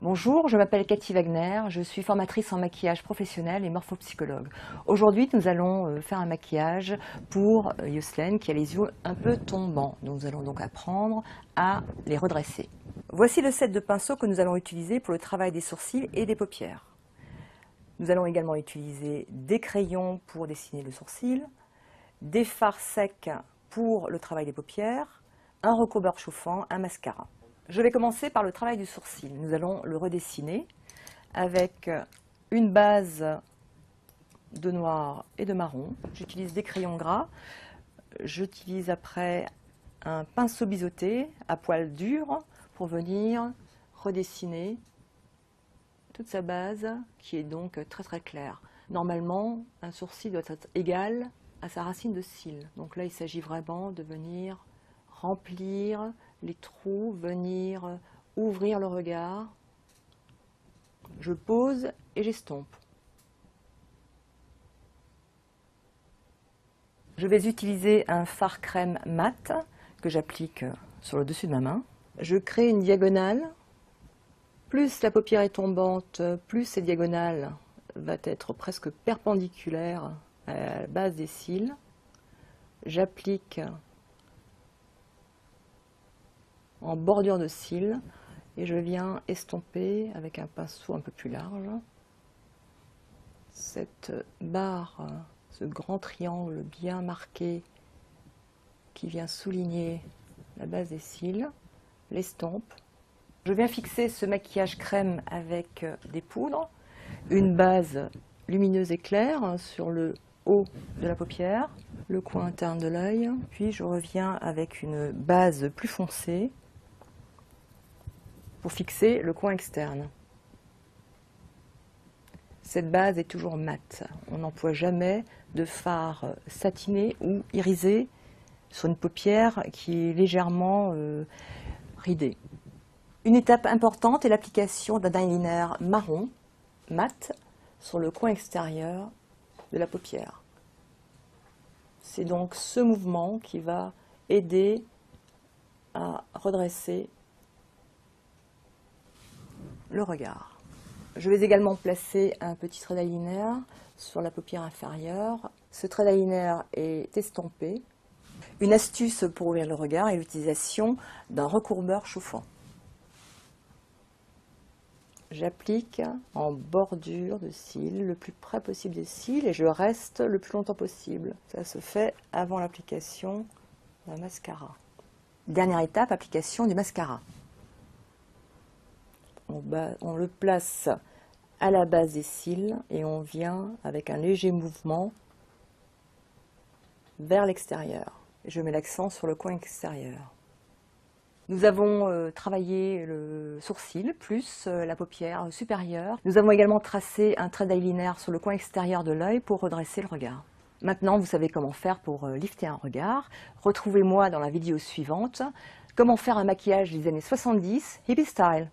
Bonjour, je m'appelle Cathy Wagner, je suis formatrice en maquillage professionnel et morphopsychologue. Aujourd'hui, nous allons faire un maquillage pour Yoselène qui a les yeux un peu tombants. Nous allons donc apprendre à les redresser. Voici le set de pinceaux que nous allons utiliser pour le travail des sourcils et des paupières. Nous allons également utiliser des crayons pour dessiner le sourcil, des fards secs pour le travail des paupières, un recouvreur chauffant, un mascara. Je vais commencer par le travail du sourcil. Nous allons le redessiner avec une base de noir et de marron. J'utilise des crayons gras. J'utilise après un pinceau biseauté à poil dur pour venir redessiner toute sa base qui est donc très claire. Normalement, un sourcil doit être égal à sa racine de cils. Donc là, il s'agit vraiment de venir remplir les trous, venir ouvrir le regard. Je pose et j'estompe. Je vais utiliser un fard crème mat que j'applique sur le dessus de ma main. Je crée une diagonale. Plus la paupière est tombante, plus cette diagonale va être presque perpendiculaire à la base des cils. J'applique en bordure de cils et je viens estomper avec un pinceau un peu plus large cette barre, ce grand triangle bien marqué qui vient souligner la base des cils, l'estompe. Je viens fixer ce maquillage crème avec des poudres, une base lumineuse et claire sur le haut de la paupière, le coin interne de l'œil, puis je reviens avec une base plus foncée pour fixer le coin externe. Cette base est toujours mate. On n'emploie jamais de fard satiné ou irisé sur une paupière qui est légèrement ridée. Une étape importante est l'application d'un eyeliner marron mat sur le coin extérieur de la paupière. C'est donc ce mouvement qui va aider à redresser le regard. Je vais également placer un petit trait d'eyeliner sur la paupière inférieure. Ce trait d'eyeliner est estompé. Une astuce pour ouvrir le regard est l'utilisation d'un recouvreur chauffant. J'applique en bordure de cils, le plus près possible des cils, et je reste le plus longtemps possible. Ça se fait avant l'application d'un mascara. Dernière étape, application du mascara. On le place à la base des cils et on vient avec un léger mouvement vers l'extérieur. Je mets l'accent sur le coin extérieur. Nous avons travaillé le sourcil plus la paupière supérieure. Nous avons également tracé un trait d'eyeliner sur le coin extérieur de l'œil pour redresser le regard. Maintenant, vous savez comment faire pour lifter un regard. Retrouvez-moi dans la vidéo suivante. Comment faire un maquillage des années 70, hippie style.